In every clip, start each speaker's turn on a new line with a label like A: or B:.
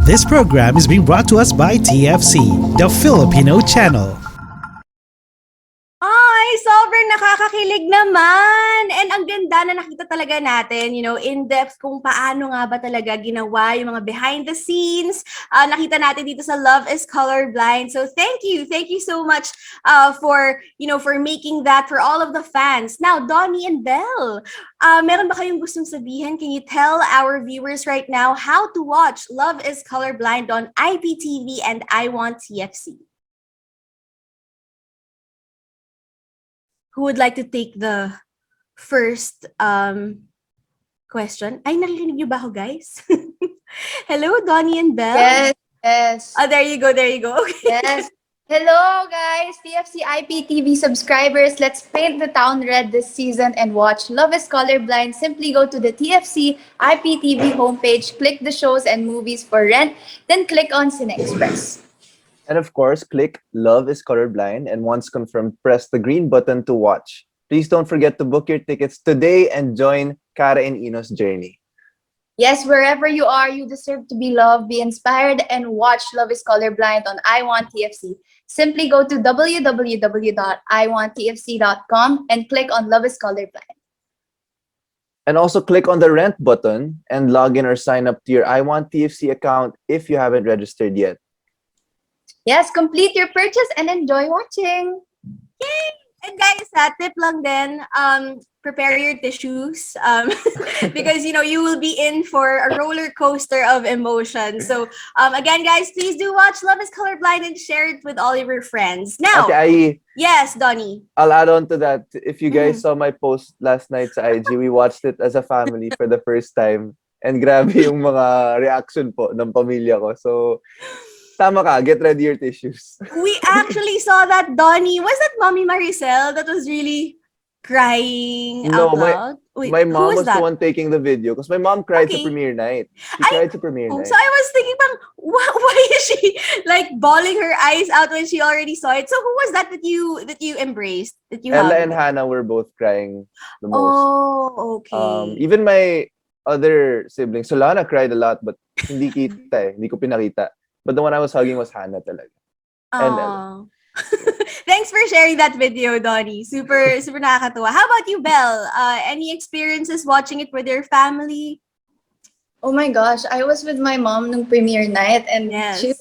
A: This program is being brought to us by TFC, the Filipino channel.
B: Ay, sobrang nakakakilig naman! And ang ganda na nakita talaga natin, in-depth kung paano nga ba talaga ginawa yung mga behind the scenes. Nakita natin dito sa Love is Colorblind. So thank you so much for making that for all of the fans. Now, Donnie and Belle, meron ba kayong gustong sabihin? Can you tell our viewers right now how to watch Love is Colorblind on IPTV and I Want TFC? Who would like to take the first question? Ay, narinig niyo ba ako, guys? Hello, Donnie and Belle?
C: Yes.
B: Oh, there you go. Okay.
C: Yes. Hello, guys. TFC IPTV subscribers. Let's paint the town red this season and watch Love is Colorblind. Simply go to the TFC IPTV homepage, click the shows and movies for rent, then click on Cine Express.
D: And of course, click Love is Colorblind, and once confirmed, press the green button to watch. Please don't forget to book your tickets today and join Kara and Ino's journey.
C: Yes, wherever you are, you deserve to be loved, be inspired, and watch Love is Colorblind on I Want TFC. Simply go to www.iwanttfc.com and click on Love is Colorblind.
D: And also click on the rent button and log in or sign up to your I Want TFC account if you haven't registered yet.
C: Yes, complete your purchase and enjoy watching.
B: Yay! And guys, tip lang din, prepare your tissues because, you will be in for a roller coaster of emotion. So, again, guys, please do watch Love is Colorblind and share it with all of your friends. Now, yes, Donnie.
D: I'll add on to that. If you guys saw my post last night sa IG, we watched it as a family for the first time. And grabe yung mga reaction po ng pamilya ko. So, tama ka, get ready your tissues.
B: We actually saw that, Donnie. Was that Mommy Maricel that was really crying out loud?
D: My mom was the one taking the video because my mom cried to premiere night. She cried to premiere night.
B: So I was thinking, why is she like bawling her eyes out when she already saw it? So who was that you embraced? That you
D: Ella
B: hugged?
D: and Hannah were both crying the most.
B: Oh, okay.
D: Even my other siblings, Solana cried a lot, but hindi kita hindi ko pinakita. But the one I was hugging was Hannah talaga. And Ella.
B: Thanks for sharing that video, Donnie. Super nakakatuwa. How about you, Belle? Any experiences watching it with your family?
C: Oh my gosh, I was with my mom nung premiere night and
B: Yes.
C: she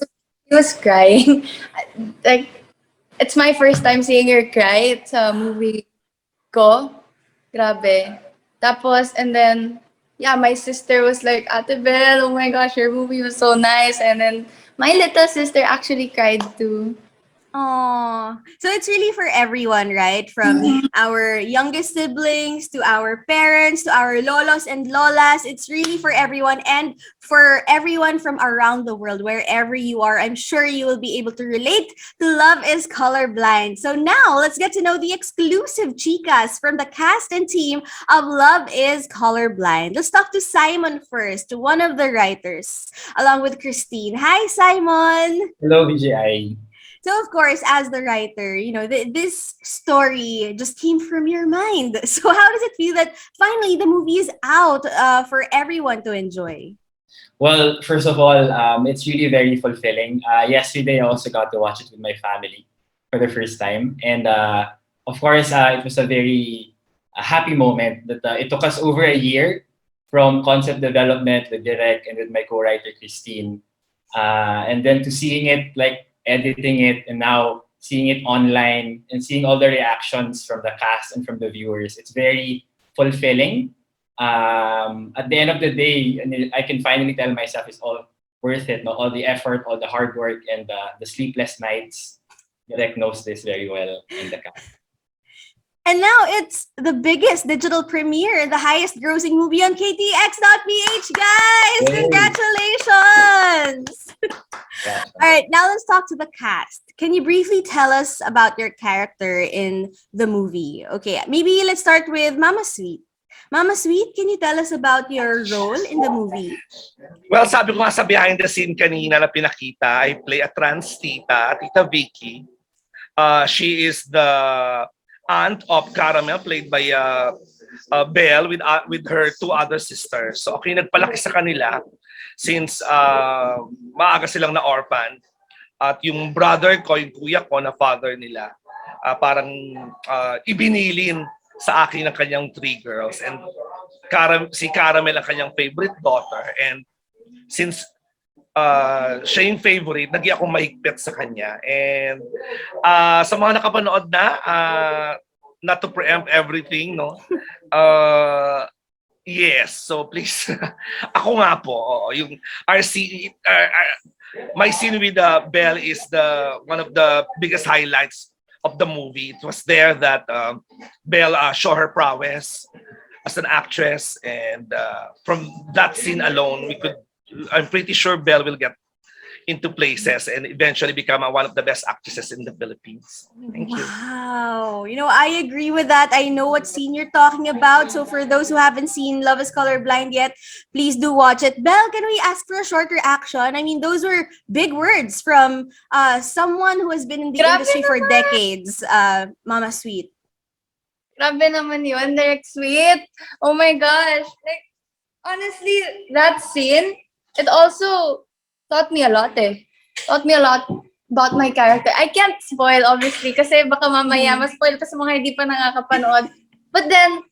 C: was crying. Like, it's my first time seeing her cry sa movie ko. Grabe. Tapos, and then, yeah, my sister was like, Ate Belle, oh my gosh, your movie was so nice. And then, my little sister actually cried too.
B: Oh, so it's really for everyone, right? From our youngest siblings to our parents to our lolos and lolas. It's really for everyone and for everyone from around the world, wherever you are. I'm sure you will be able to relate to Love is Colorblind. So now let's get to know the exclusive chicas from the cast and team of Love is Colorblind. Let's talk to Simon first, one of the writers, along with Christine. Hi, Simon.
E: Hello, VJI.
B: So, of course, as the writer, this story just came from your mind. So how does it feel that finally the movie is out for everyone to enjoy?
E: Well, first of all, it's really very fulfilling. Yesterday, I also got to watch it with my family for the first time. And of course, it was a very happy moment that it took us over a year from concept development with Direk and with my co-writer, Christine. And then to seeing it, like, editing it and now seeing it online and seeing all the reactions from the cast and from the viewers, it's very fulfilling. At the end of the day, and I can finally tell myself it's all worth it. No? All the effort, all the hard work, and the sleepless nights. Derek knows this very well in the cast.
B: And now it's the biggest digital premiere, the highest grossing movie on KTX.ph, guys!
E: Yay.
B: Congratulations!
E: Yeah.
B: All right, now let's talk to the cast. Can you briefly tell us about your character in the movie? Okay, maybe let's start with Mama Sweet. Mama Sweet, can you tell us about your role in the movie?
F: Well, sabi ko nga sa behind the scene kanina na pinakita, I play a trans tita, Tita Vicky. She is the aunt of Caramel, played by Belle with her two other sisters. So ako yung nagpalaki sa kanila. since maaga silang na-orphan. At yung brother ko, yung kuya ko na father nila, parang ibinilin sa akin ng kanyang 3 girls. And si Caramel ang kanyang favorite daughter. And since siya yung favorite, naging ako mahigpit sa kanya. And sa mga nakapanood na, not to preempt everything, no? Yes, so please. Ako nga po, yung my scene with Belle is one of the biggest highlights of the movie. It was there that Belle showed her prowess as an actress, and from that scene alone, I'm pretty sure Belle will get into places and eventually become one of the best actresses in the Philippines. Thank you.
B: Wow. I agree with that. I know what scene you're talking about. So for those who haven't seen Love is Colorblind yet, please do watch it. Belle, can we ask for a short reaction? I mean, those were big words from someone who has been in the industry for decades, Mama Sweet.
C: Grabe naman yun, Direct Sweet. Oh my gosh. Like, honestly, that scene, it also taught me a lot Taught me a lot about my character. I can't spoil, obviously, kasi baka mamaya ma-spoil pa sa mga hindi pa nakakapanood. But then,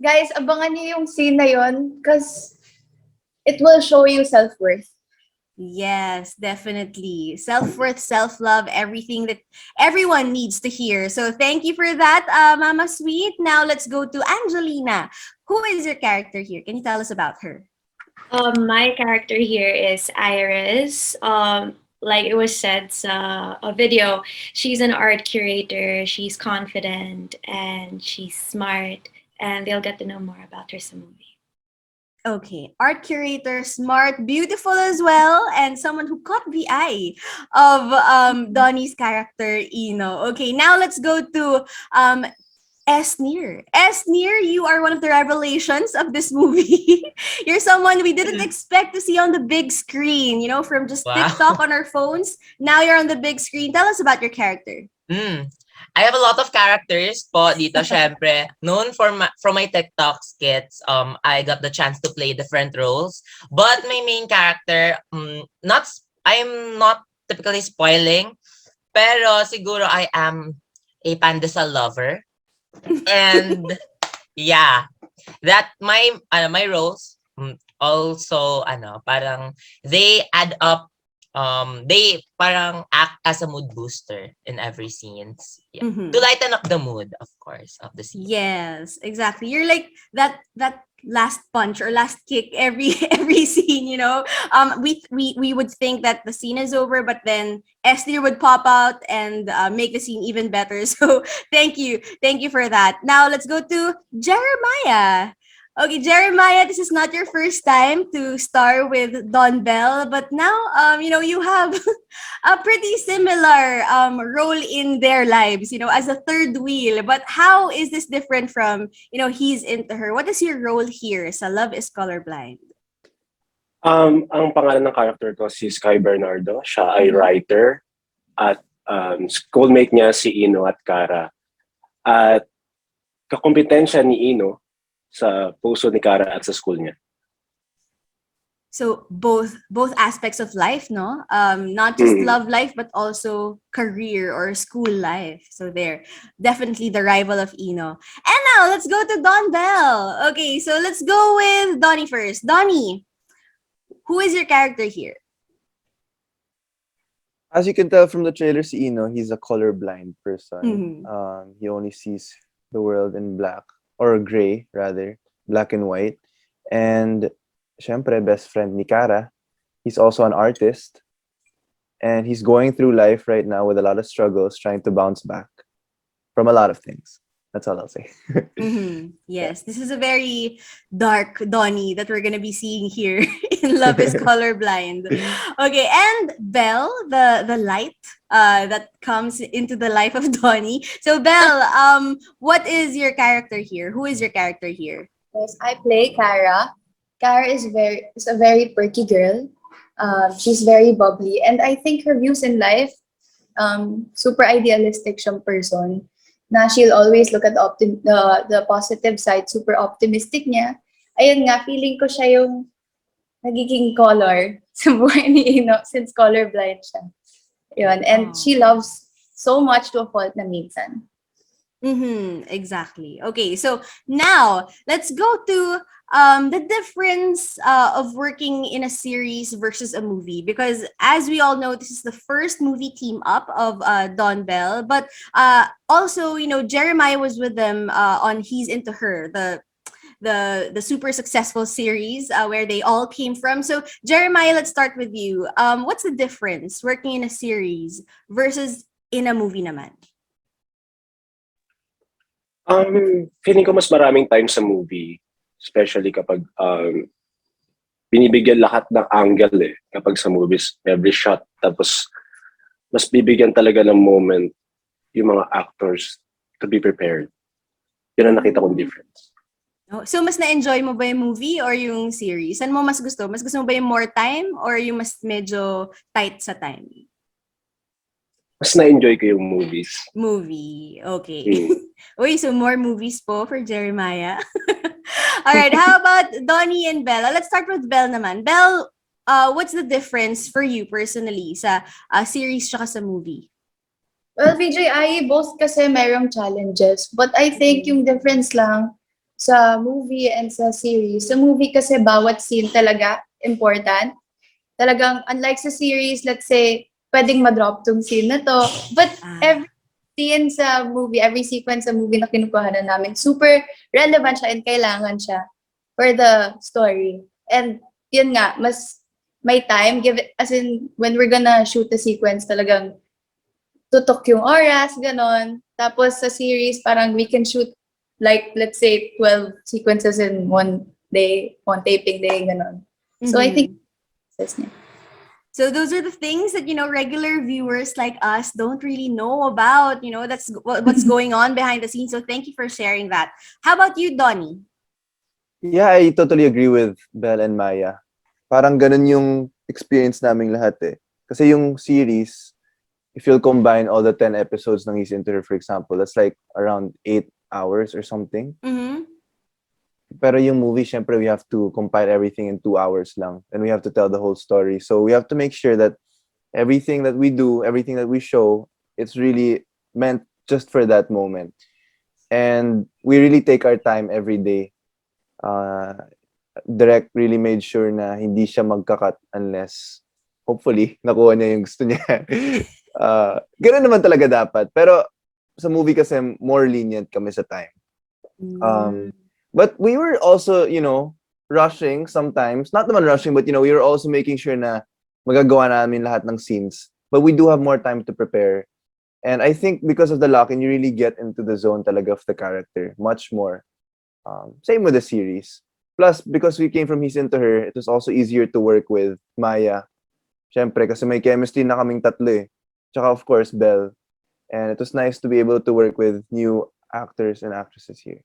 C: guys, abangan niyo yung scene na yun because it will show you self-worth.
B: Yes, definitely. Self-worth, self-love, everything that everyone needs to hear. So thank you for that, Mama Sweet. Now let's go to Angelina. Who is your character here? Can you tell us about her?
G: My character here is Iris. Like it was said a video, she's an art curator, she's confident, and she's smart, and they'll get to know more about her in the movie.
B: Okay, art curator, smart, beautiful as well, and someone who caught the eye of Donnie's character, Ino. Okay, now let's go to Esnir. Esnir, you are one of the revelations of this movie. You're someone we didn't expect to see on the big screen, from just TikTok on our phones. Now you're on the big screen. Tell us about your character.
H: I have a lot of characters po dito, syempre. Noon from my TikTok skits, I got the chance to play different roles. But my main character, I'm not typically spoiling, pero siguro I am a pandesal lover. And yeah, that my roles also parang they add up. They parang act as a mood booster in every scene. Yeah. To lighten up the mood, of course, of the scene.
B: Yes, exactly. You're like that last punch or last kick every scene, we would think that the scene is over, but then Esther would pop out and make the scene even better. So thank you for that. Now let's go to Jeremiah. Okay, Jeremiah, this is not your first time to star with Don Bell, but now, you have a pretty similar role in their lives, as a third wheel. But how is this different from, He's Into Her? What is your role here sa Love is Colorblind?
I: Ang pangalan ng character ko si Sky Bernardo. Siya ay writer at schoolmate niya si Ino at Cara. At kakompetensya ni Ino sa puso ni Cara at sa school niya.
B: So both aspects of life, no? Not just love life, but also career or school life. So they're definitely the rival of Ino. And now let's go to Don Bell. Okay, so let's go with Donnie first. Donnie, who is your character here?
D: As you can tell from the trailer, si Ino, he's a colorblind person. He only sees the world in black. Or gray, rather, black and white. And, syempre, best friend ni Cara, he's also an artist. And he's going through life right now with a lot of struggles, trying to bounce back from a lot of things. That's all I'll say.
B: Yes, this is a very dark Donnie that we're going to be seeing here in Love is Colorblind. Okay, and Belle, the light that comes into the life of Donnie. So Belle, what is your character here? Who is your character here?
C: Yes, I play Cara. Cara is a very perky girl. She's very bubbly, and I think her views in life, super idealistic siyang person. Na she'll always look at the positive side, super optimistic niya. Ayun nga, feeling ko siya yung nagiging color sa buhay ni Ino since colorblind siya. Yun. And she loves so much to a fault na minsan.
B: Exactly. Okay, so now let's go to the difference of working in a series versus a movie, because as we all know, this is the first movie team up of Don Belle, but also, you know, Jeremiah was with them on He's Into Her, the super successful series where they all came from. So Jeremiah, let's start with you. What's the difference working in a series versus in a movie naman?
I: Feeling ko mas maraming time sa movie, especially kapag binibigyan lahat ng angle kapag sa movies, every shot, tapos mas bibigyan talaga ng moment yung mga actors to be prepared. Yun ang nakita kong difference.
B: So mas na-enjoy mo ba yung movie or yung series? Saan mo mas gusto? Mas gusto mo ba yung more time or yung mas medyo tight sa time?
I: Mas na-enjoy ko yung movies.
B: Movie. Okay. Uy, so more movies po for Jeremiah. All right, how about Donnie and Bella? Let's start with Belle naman. Belle, what's the difference for you personally sa series tsaka sa movie?
C: Well, VJI, both kasi mayroong challenges. But I think yung difference lang sa movie and sa series. Sa movie kasi bawat scene talaga important. Talagang unlike sa series, let's say, pwedeng ma-drop tong scene na to. But every scene sa movie, every sequence sa movie na kinukuhanan namin, super relevant siya and kailangan siya for the story. And yun nga, mas may time, give it, as in, when we're gonna shoot the sequence, talagang tutok yung oras, ganon. Tapos sa series, parang we can shoot like, let's say, 12 sequences in one day, one taping day, ganon. So I think that's niya.
B: So those are the things that, you know, regular viewers like us don't really know about. You know, that's what's going on behind the scenes. So thank you for sharing that. How about you, Donnie?
D: Yeah, I totally agree with Belle and Maya. Parang ganun yung experience naming lahat eh. Kasi yung series, if you'll combine all the 10 episodes ng He's Into Her, for example, that's like around 8 hours or something. Pero yung movie, syempre, we have to compile everything in 2 hours lang. And we have to tell the whole story. So we have to make sure that everything that we do, everything that we show, it's really meant just for that moment. And we really take our time every day. Direct really made sure na hindi siya magkakat unless, hopefully, nakuha niya yung gusto niya. Ganun naman talaga dapat. Pero sa movie kasi, more lenient kami sa time. But we were also, you know, rushing sometimes. Not naman rushing, but, you know, we were also making sure na magagawa namin lahat ng scenes. But we do have more time to prepare. And I think because of the lock-in, you really get into the zone talaga of the character. Much more. Same with the series. Plus, because we came from He's Into Her, it was also easier to work with Maya. Siyempre, kasi may chemistry na kaming tatlo eh. Tsaka, of course, Belle. And it was nice to be able to work with new actors and actresses here.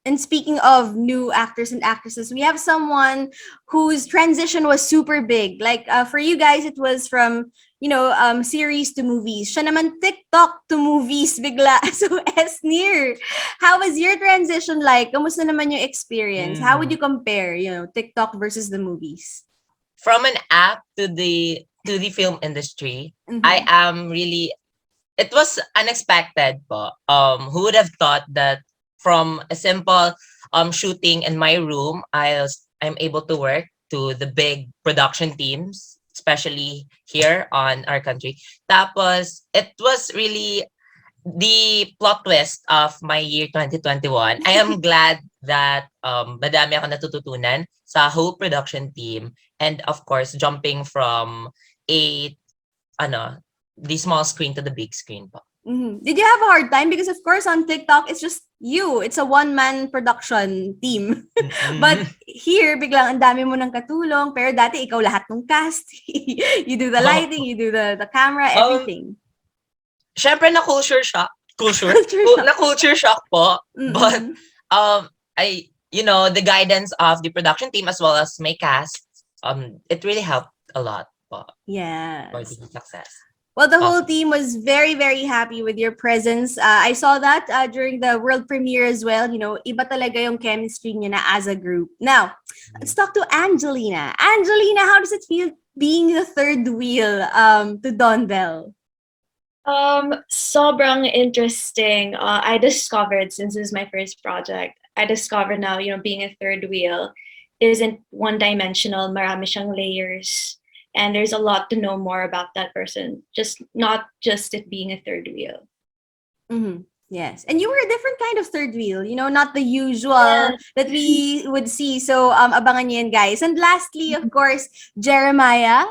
B: And speaking of new actors and actresses, we have someone whose transition was super big. Like for you guys, it was from, you know, series to movies. Siya naman TikTok to movies bigla. So Esnir, how was your transition like? Kamusta naman yung experience? How would you compare, you know, TikTok versus the movies?
H: From an app to the film industry, I am really, it was unexpected po. Who would have thought that from a simple shooting in my room, I'm able to work to the big production teams, especially here on our country. Tapos, it was really the plot twist of my year 2021. I am glad that madami ako natututunan sa whole production team, and of course, jumping from the small screen to the big screen po.
B: Did you have a hard time? Because of course on TikTok, it's just you. It's a one-man production team. But here, biglang ang dami mo ng katulong. Pero dati, ikaw lahat ng cast. You do the lighting, you do the camera, everything.
H: Syempre, na-culture shock. Na-culture shock po. But, the guidance of the production team as well as my cast, it really helped a lot po.
B: Yeah.
H: For the success.
B: Well, the whole team was very, very happy with your presence. I saw that during the world premiere as well. You know, iba talaga yung chemistry niyo na as a group. Now, let's talk to Angelina. Angelina, how does it feel being the third wheel to Don Bell?
G: Sobrang interesting. I discovered, since this is my first project, I discovered now, being a third wheel isn't one-dimensional. Marami siyang layers. And there's a lot to know more about that person. Not just it being a third wheel.
B: Mm-hmm. Yes. And you were a different kind of third wheel, not the usual that we would see. So abangan niyo yan, guys. And lastly, of course, Jeremiah,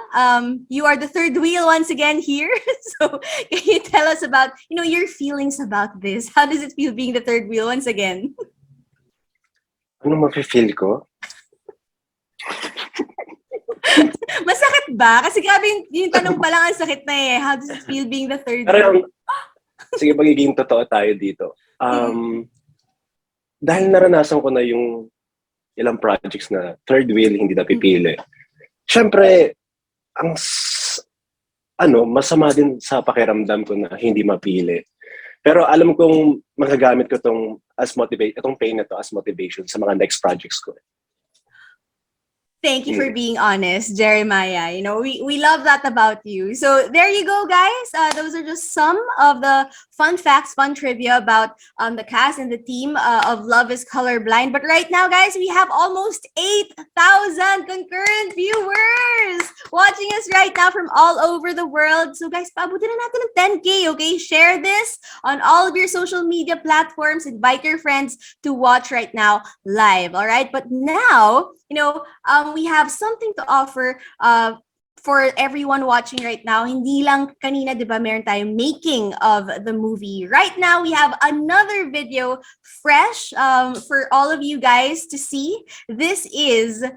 B: you are the third wheel once again here. So can you tell us about, your feelings about this? How does it feel being the third wheel once again?
I: Ano mafe-feel ko?
B: Masakit ba? Kasi grabe yung tanong pa lang ang sakit na eh. How does it feel being the third wheel?
I: Sige, magiging totoo tayo dito. Dahil naranasan ko na yung ilang projects na third wheel, hindi napipili. Siyempre, masama din sa pakiramdam ko na hindi mapili. Pero alam kong magagamit ko itong pain na to as motivation sa mga next projects ko.
B: Thank you for being honest, Jeremiah. We love that about you. So there you go, guys. Those are just some of the fun facts, fun trivia about the cast and the team of Love is Colorblind. But right now, guys, we have almost 8,000 concurrent viewers watching us right now from all over the world. So guys, paabutin na natin ng 10K, okay? Share this on all of your social media platforms. Invite your friends to watch right now live, all right? But now, we have something to offer for everyone watching right now. Hindi lang kanina, di ba, meron tayong making of the movie. Right now, we have another video fresh for all of you guys to see. This is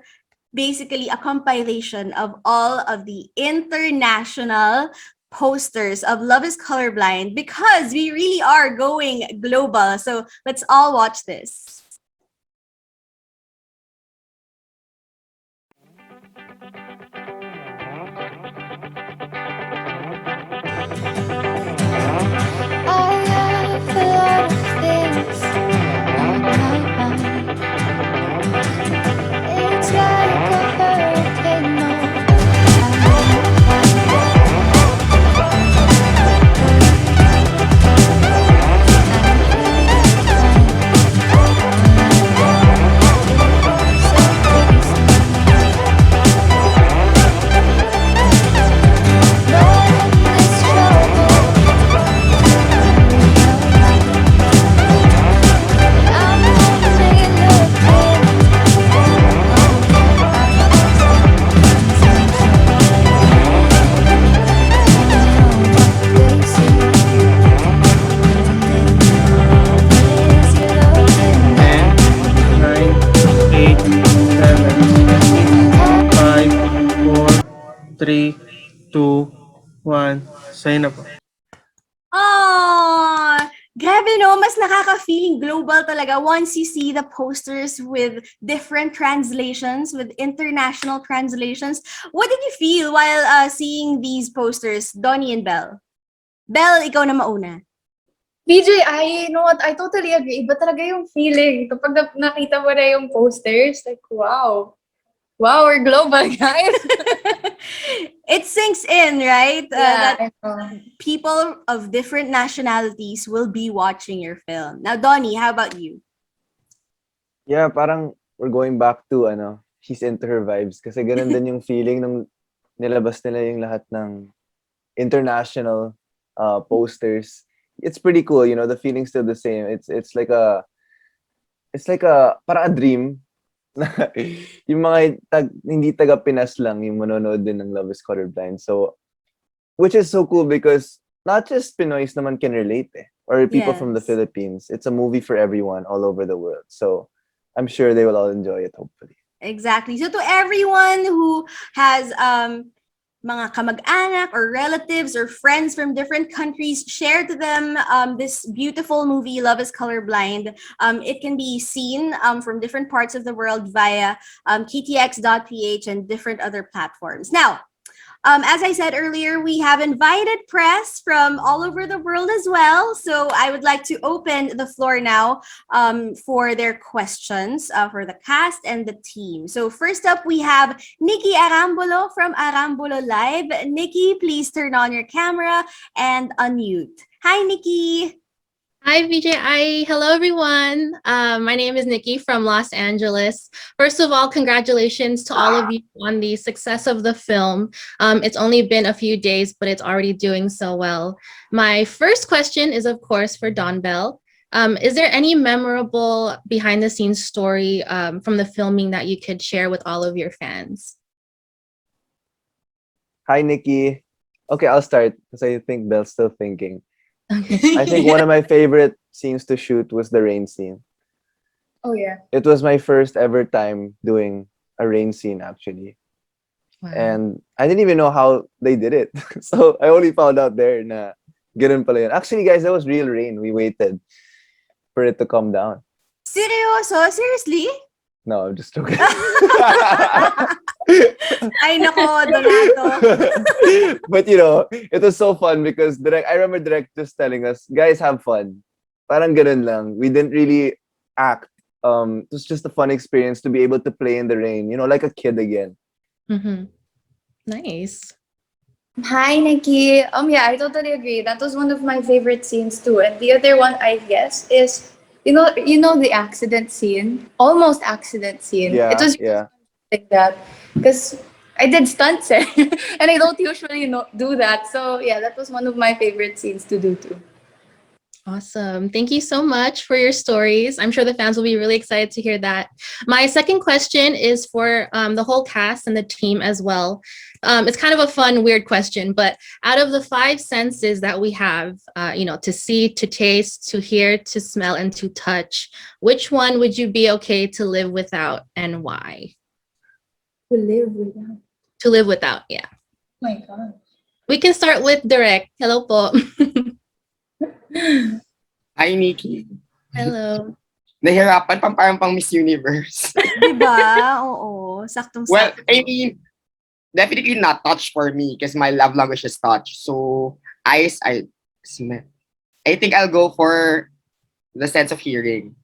B: basically a compilation of all of the international posters of Love is Colorblind because we really are going global. So let's all watch this.
J: Sign up.
B: Oh, grabe no, mas nakaka-feeling global talaga once you see the posters with different translations, with international translations. What did you feel while seeing these posters, Donnie and Belle? Belle, ikaw na mauna.
C: BJ, you know what? I totally agree. Iba talaga yung feeling. Kapag nakita mo na yung posters, like, wow. Wow, we're global, guys.
B: It sinks in, right?
C: Yeah,
B: That people of different nationalities will be watching your film. Now, Donnie, how about you?
D: Yeah, parang we're going back to she's into her vibes kasi ganun din yung feeling nung nilabas nila yung lahat ng international posters. It's pretty cool, the feeling's still the same. It's like a parang a dream. Yung mga hindi taga Pinas lang yung manonood din ng Love is Colorblind. So, which is so cool because not just Pinoys naman can relate or people from the Philippines. It's a movie for everyone all over the world. So, I'm sure they will all enjoy it, hopefully.
B: Exactly. So, to everyone who has mga kamag-anak or relatives or friends from different countries, share to them this beautiful movie, Love is Colorblind. It can be seen from different parts of the world via ktx.ph and different other platforms. Now, As I said earlier, we have invited press from all over the world as well. So I would like to open the floor now for their questions for the cast and the team. So first up, we have Nikki Arambolo from Arambolo Live. Nikki, please turn on your camera and unmute. Hi, Nikki.
J: Hi, VJI. Hello, everyone. My name is Nikki from Los Angeles. First of all, congratulations to all of you on the success of the film. It's only been a few days, but it's already doing so well. My first question is, of course, for Belle. Is there any memorable behind-the-scenes story from the filming that you could share with all of your fans?
D: Hi, Nikki. Okay, I'll start because I think Belle's still thinking.
J: Okay.
D: I think one of my favorite scenes to shoot was the rain scene.
C: Oh yeah.
D: It was my first ever time doing a rain scene, actually.
J: Wow.
D: And I didn't even know how they did it. So I only found out there na ganun pala yun. Actually, guys, that was real rain. We waited for it to come down.
B: Seryoso? Seriously?
D: No, I'm just joking.
B: Ay, nako, Donato.
D: But it was so fun because I remember Direct just telling us, guys, have fun. Parang ganun lang. We didn't really act. It was just a fun experience to be able to play in the rain, like a kid again.
J: Mm-hmm. Nice.
C: Hi, Nikki. Yeah, I totally agree. That was one of my favorite scenes too. And the other one, I guess, is you know the accident scene, almost accident scene.
D: Yeah,
C: It was
D: yeah.
C: like that because I did stunts and I don't usually do that. So yeah, that was one of my favorite scenes to do too.
J: Awesome. Thank you so much for your stories. I'm sure the fans will be really excited to hear that. My second question is for the whole cast and the team as well. It's kind of a fun, weird question, but out of the 5 senses that we have, to see, to taste, to hear, to smell, and to touch, which one would you be okay to live without and why?
C: To live without.
J: To live without, yeah.
C: Oh my God.
J: We can start with Direct. Hello po.
K: Hi, Nikki.
J: Hello.
K: Nahirapan parang pang Miss Universe.
B: Diba? Oo. Saktong-sakto.
K: Well, I mean, definitely not touch for me because my love language is touch. So, eyes, I smell. I think I'll go for the sense of hearing.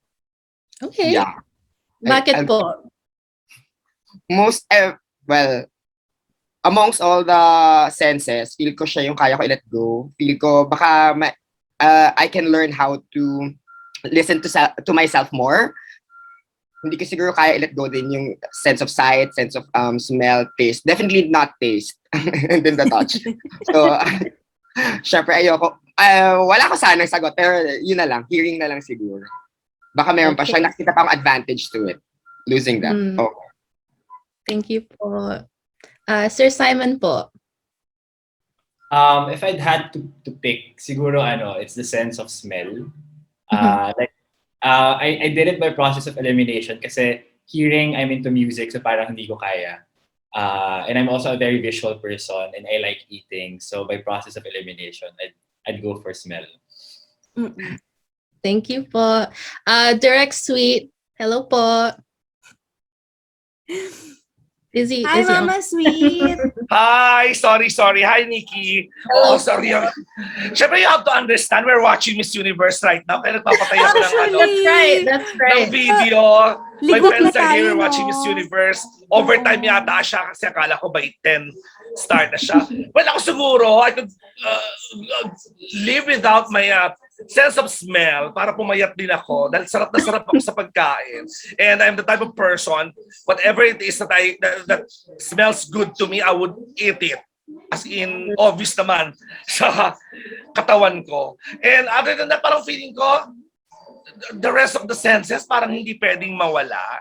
J: Okay.
K: Yeah.
J: Bakit po?
K: Amongst all the senses, feel ko siya yung kaya ko i-let go. Feel ko baka I can learn how to listen to myself more. Hindi ko siguro kaya i-let go din yung sense of sight, sense of smell, taste. Definitely not taste. And then the touch. So, syempre ayoko. Wala ko sanang sagot, pero yun na lang. Hearing na lang siguro. Baka meron pa siya. Nakita pa akong advantage to it. Losing that. Okay.
J: Thank you po. Sir Simon po.
E: If I'd had to pick, siguro it's the sense of smell. I did it by process of elimination kasi hearing, I'm into music, so parang hindi ko kaya. And I'm also a very visual person and I like eating. So by process of elimination, I'd go for smell.
B: Mm-mm.
J: Thank you po. Direct Sweet. Hello po.
B: Hi, Mama Sweet.
F: Hi, sorry. Hi, Nikki. Oh, sorry. Siyempre, you have to understand, we're watching Miss Universe right now. Kaya nagpapatay ako
J: That's right.
F: ng video. My
B: Ligot
F: friends
B: na
F: are here
B: tayo,
F: watching
B: no?
F: Miss Universe. Overtime yata siya kasi akala ko by 10 start na siya. Well, ako siguro, I could live without my sense of smell para pumayat din ako dahil sarap na sarap ako sa pagkain. And I'm the type of person, whatever it is that smells good to me, I would eat it. As in, obvious naman sa katawan ko. And other than that, parang feeling ko, the rest of the senses parang hindi pwedeng mawala.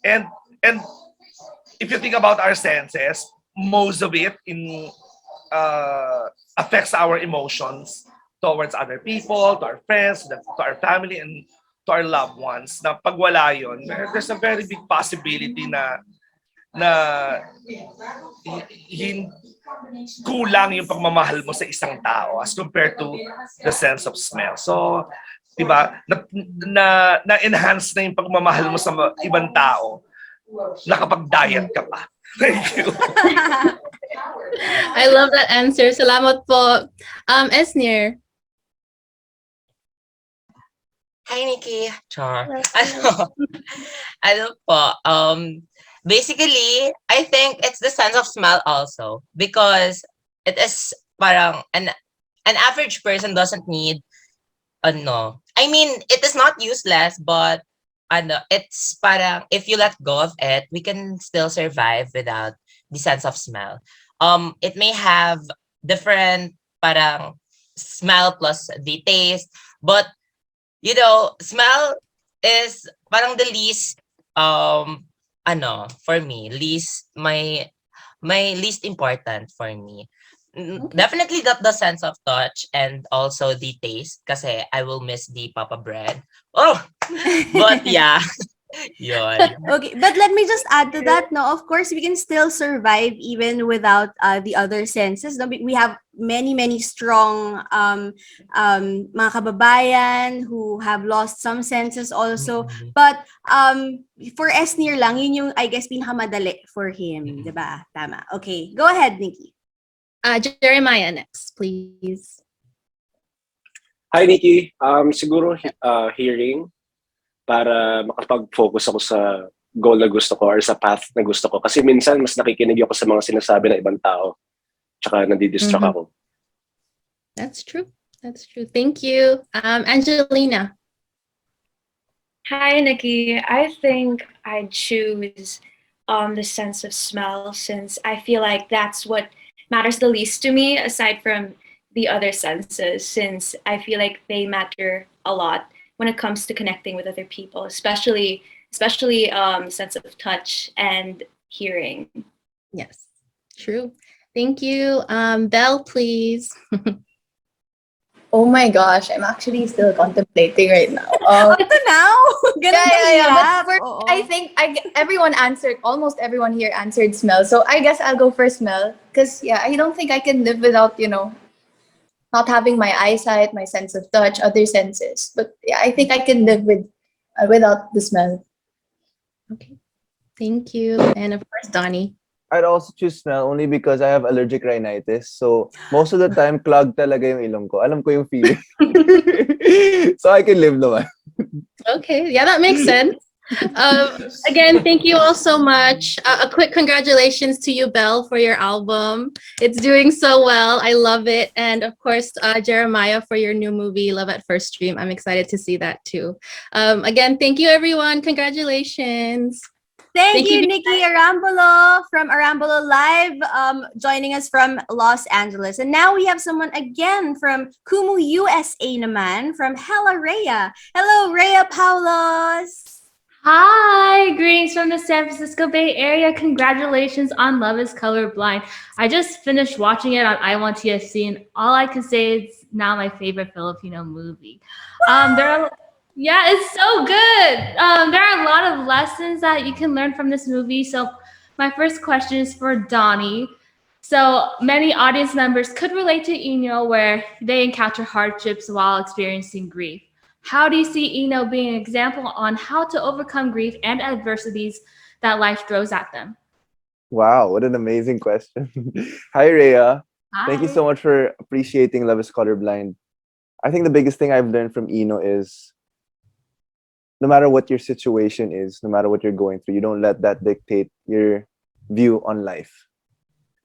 F: And if you think about our senses, most of it affects our emotions towards other people, to our friends, to our family, and to our loved ones. Na pag wala yun, there's a very big possibility na kulang yung pagmamahal mo sa isang tao as compared to the sense of smell. So, diba, na-enhance na yung pagmamahal mo sa ibang tao, nakapag-diet ka pa. Thank you.
J: I love that answer. Salamat po. Esnir.
H: Hi, Nikki. Char.
J: Hello.
H: Ano po, basically, I think it's the sense of smell also because it is parang an average person doesn't need ano. I mean, it is not useless, but ano, it's parang if you let go of it, we can still survive without the sense of smell. It may have different parang smell plus the taste, but you know, smell is parang the least ano for me, least my least important for me.
J: Okay.
H: Definitely got the sense of touch and also the taste kasi I will miss the papa bread. Oh, but yeah, yun.
B: Okay, but let me just add to that. No, of course, we can still survive even without the other senses. No, we have many strong mga kababayan who have lost some senses also.
H: Mm-mm.
B: But for Esnir lang, yun yung I guess pinakamadali for him, di ba? Tama. Okay, go ahead, Nikki.
J: Jeremiah next, please.
I: Hi, Nikki. Siguro hearing para makapag-focus ako sa goal na gusto ko or sa path na gusto ko. Kasi minsan, mas nakikinig ako sa mga sinasabi ng ibang tao. Tsaka nadidistract ako.
J: That's true. That's true. Thank you. Angelina.
G: Hi, Nikki. I think I'd choose the sense of smell since I feel like that's what matters the least to me aside from the other senses since I feel like they matter a lot when it comes to connecting with other people, especially sense of touch and hearing.
J: Yes, true. Thank you. Belle, please.
C: Oh my gosh, I'm actually still contemplating right now.
B: Up to now? Ganun
C: Yeah.
B: kahirap?
C: But
B: Oo.
C: I think everyone answered, almost everyone here answered smell. So I guess I'll go for smell. Because, yeah, I don't think I can live without, not having my eyesight, my sense of touch, other senses. But yeah, I think I can live without the smell.
J: Okay. Thank you. And of course, Donnie.
D: I'd also choose smell only because I have allergic rhinitis. So most of the time, clogged talaga yung ilong ko. Alam ko yung feeling. So I can live naman.
J: Okay. Yeah, that makes sense. Again, thank you all so much. A quick congratulations to you, Belle, for your album. It's doing so well. I love it. And of course, Jeremiah, for your new movie, Love at First Stream. I'm excited to see that too. Again, thank you, everyone. Congratulations.
B: Thank you, Nikki Arambolo from Arambolo Live, joining us from Los Angeles. And now we have someone again from Kumu, USA naman, from Hella Rhea. Hello, Rhea Paulos.
L: Hi, greetings from the San Francisco Bay Area. Congratulations on Love is Colorblind. I just finished watching it on I1TFC, and all I can say is now my favorite Filipino movie. Yeah, it's so good. There are a lot of lessons that you can learn from this movie. So my first question is for Donnie. So many audience members could relate to Eno where they encounter hardships while experiencing grief. How do you see Eno being an example on how to overcome grief and adversities that life throws at them?
D: Wow, what an amazing question. Hi, Rhea.
L: Hi.
D: Thank you so much for appreciating Love is Colorblind. I think the biggest thing I've learned from Eno is no matter what your situation is, no matter what you're going through, you don't let that dictate your view on life.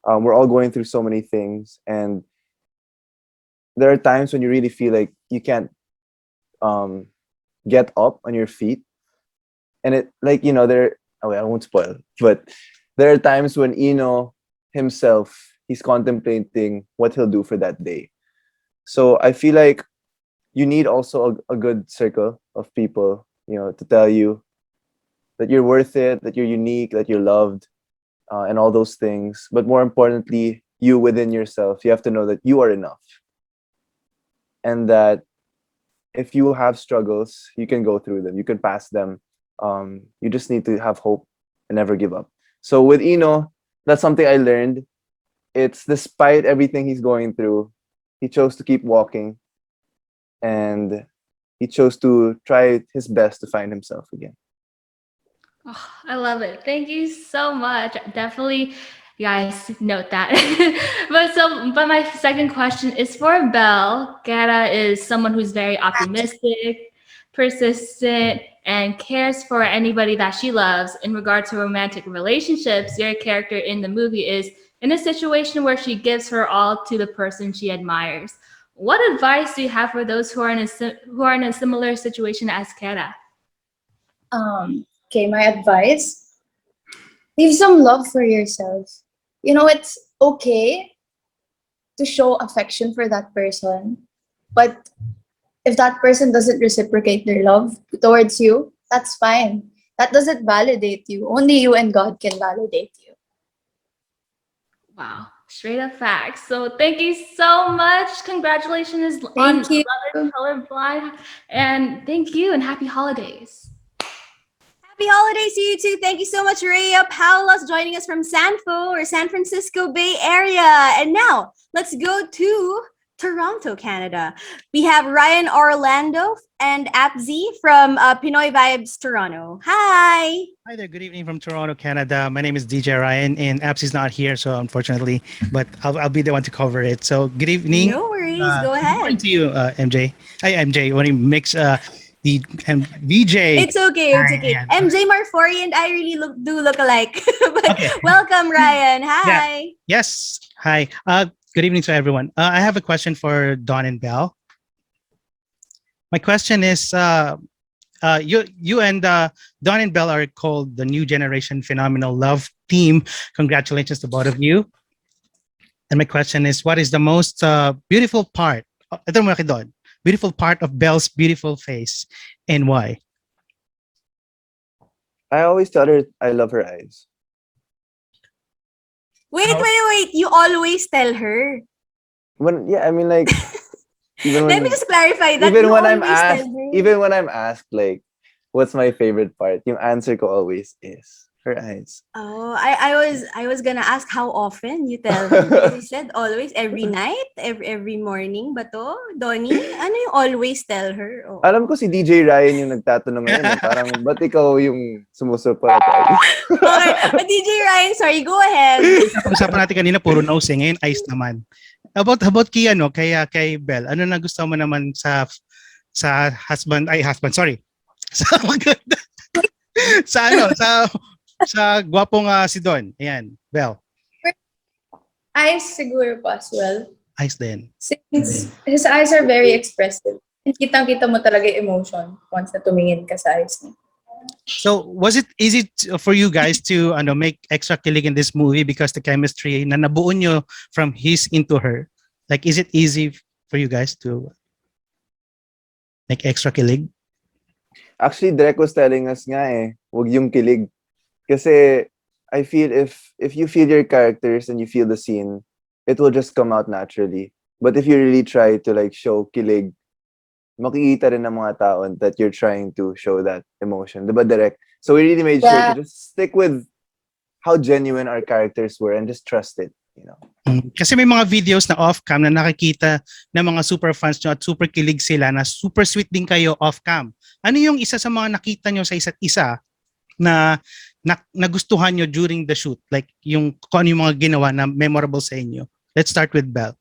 D: We're all going through so many things, and there are times when you really feel like you can't get up on your feet. And it, like, I won't spoil, but there are times when Eno himself, he's contemplating what he'll do for that day. So I feel like you need also a good circle of people, to tell you that you're worth it, that you're unique, that you're loved, and all those things. But more importantly, you within yourself, you have to know that you are enough. And that if you have struggles, you can go through them, you can pass them. You just need to have hope and never give up. So with Eno, that's something I learned. It's despite everything he's going through, he chose to keep walking. And he chose to try his best to find himself again.
L: Oh, I love it. Thank you so much. Definitely You guys note that. But my second question is for Belle. Gara is someone who's very optimistic, persistent, and cares for anybody that she loves. In regard to romantic relationships, your character in the movie is in a situation where she gives her all to the person she admires. What advice do you have for those who are in a similar situation as Kara?
C: Okay, my advice: leave some love for yourself. It's okay to show affection for that person, but if that person doesn't reciprocate their love towards you, that's fine. That doesn't validate you. Only you and God can validate you.
L: Wow, straight up facts. So thank you so much. Congratulations on
C: Thank you.
L: Love is Colorblind. And thank you and happy holidays.
B: Happy holidays to you too. Thank you so much, Rhea Paulos, joining us from Sanfo or San Francisco Bay Area. And now let's go to Toronto, Canada. We have Ryan Orlando and Apzi from Pinoy Vibes Toronto. Hi.
A: Hi there. Good evening from Toronto, Canada. My name is DJ Ryan, and Apps is not here, so unfortunately, but I'll be the one to cover it. So good evening.
B: No worries. Go
A: Good morning
B: ahead.
A: to you, MJ. Hi, MJ. When you mix the VJ.
B: It's okay. It's okay. MJ Marfori and I really do look alike. But
A: Okay.
B: welcome, Ryan. Hi.
A: Yes. Hi. Good evening to everyone. I have a question for Dawn and Belle. My question is, you and Dawn and Belle are called the new generation phenomenal love team. Congratulations to both of you. And my question is, what is the most beautiful part? Ito muna kay Dawn. Beautiful part of Belle's beautiful face, and why?
D: I always tell her I love her eyes.
B: Wait. You always tell her.
D: I mean, like, even
B: Let me
D: when
B: just clarify that.
D: even
B: You
D: when I'm
B: always tell
D: asked,
B: her.
D: even when I'm asked, like, what's my favorite part, yung answer ko always is her eyes.
B: Oh, I was gonna ask how often you tell her. Because you said always, every night, every morning ba to? Donnie? Ano yung always tell her? Oh.
D: Alam ko si DJ Ryan yung nagtatanong ngayon. Eh. Parang, ba't ikaw yung sumusuporta?
B: Okay, but DJ Ryan, sorry, go ahead.
A: Usapan natin kanina, puro nose, ngayon eyes naman. About kay kay Belle, ano na gusto mo naman sa husband, sorry. Sa maganda. sa gwapong si Don. Ayan, Belle.
C: Eyes siguro po as well.
A: Eyes din.
C: Since his eyes are very expressive. Kitang-kita mo talaga yung emotion once na tumingin ka sa eyes niya.
A: So, was it easy for you guys to make extra kilig in this movie because the chemistry na nabuo nyo from his into her? Like, is it easy for you guys to make extra kilig?
D: Actually, Drek was telling us nga wag yung kilig. Kasi I feel if you feel your characters and you feel the scene, it will just come out naturally. But if you really try to like show kilig, makikita rin ng mga tao that you're trying to show that emotion. Diba, Direk? So we really made sure to just stick with how genuine our characters were and just trust it, you know.
A: Kasi may mga videos na off-cam na nakikita ng mga super fans nyo at super kilig sila na super sweet din kayo off-cam. Ano yung isa sa mga nakita nyo sa isa't isa na nagustuhan nyo during the shoot? Like yung kung ano yung mga ginawa na memorable sa inyo? Let's start with Belle.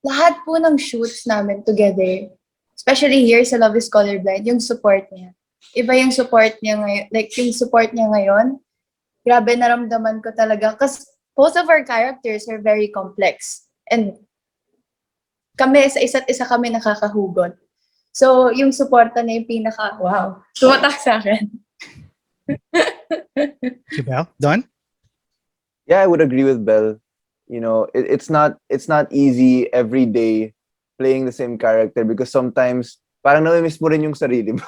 C: Lahat po ng shoots namin together, especially here sa Love is Colorblind, yung support niya. Iba yung support niya ngayon. Like, yung support niya ngayon, grabe naramdaman ko talaga. Because both of our characters are very complex. And kami, sa isa't isa kami nakakahugot. So, yung suporta na yung wow, tumatak sa akin.
A: Belle? Don?
D: Yeah, I would agree with Belle. You know, it's not easy every day playing the same character because sometimes parang nami-miss mo rin yung sarili mo.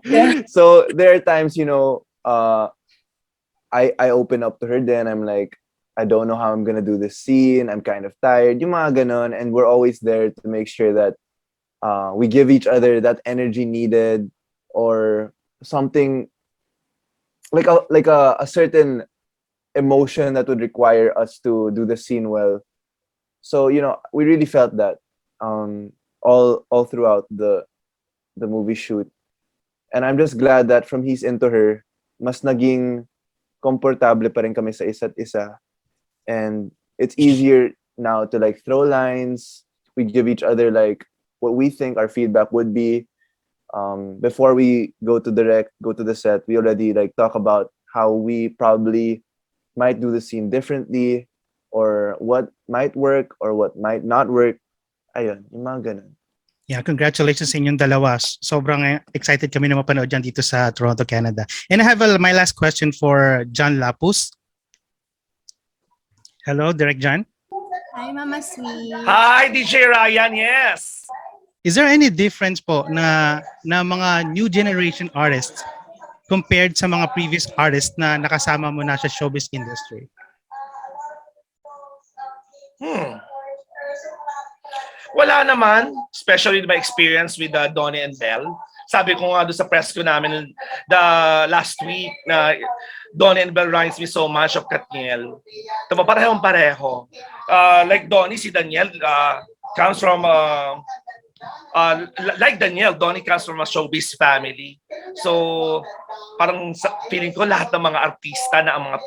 C: Yeah.
D: So there are times, you know, I open up to her then I'm like, I don't know how I'm gonna do this scene. I'm kind of tired. Yung mga ganon, and we're always there to make sure that we give each other that energy needed or something like a certain emotion that would require us to do the scene well. So, you know, we really felt that all throughout the movie shoot. And I'm just glad that from he's into her, mas naging komportable pa rin kami sa isa't isa. And it's easier now to like throw lines. We give each other like what we think our feedback would be. Before we go to the set, we already like talk about how we probably might do the scene differently, or what might work or what might not work. Ayun, yung mga ganun.
A: Yeah, congratulations sa inyong dalawa. Sobrang excited kami na mapanood yan dito sa Toronto, Canada. And I have my last question for John Lapus. Hello, Direct John.
B: Hi, Mama Sweet.
F: Hi, DJ Ryan, yes!
A: Is there any difference po na mga new generation artists compared sa mga previous artists na nakasama mo na sa showbiz industry?
F: Wala naman, especially my experience with Donnie and Belle. Sabi ko nga doon sa press ko namin the last week na Donnie and Belle reminds me so much of Katniel. Tama, parehong-pareho. Like Donnie, si Daniel comes from like Daniel, Donnie comes from a showbiz family. So, parang feeling ko lahat ng mga artista na ang mga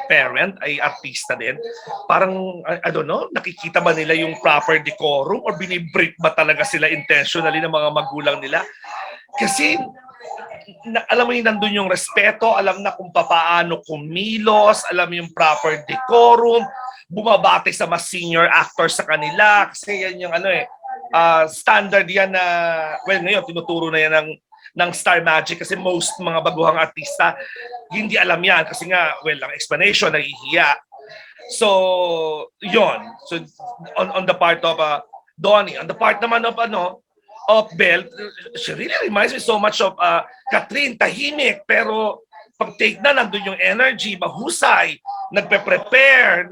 F: parent ay artista din. Parang, I don't know, nakikita ba nila yung proper decorum or binibreak ba talaga sila intentionally ng mga magulang nila? Kasi, alam mo yung nandun yung respeto, alam na kung paano kumilos, alam yung proper decorum, bumabati sa mas senior actor sa kanila. Kasi yan yung standard yan na, well, ngayon, tinuturo na yan ng Star Magic kasi most mga baguhang artista, hindi alam yan kasi nga, well, ang explanation, nahihiya. So, yon. So, on the part of Donnie, on the part naman of Belle, she really reminds me so much of Catherine, tahimik, pero pag take na, nandun yung energy, mahusay, nagpe-prepare,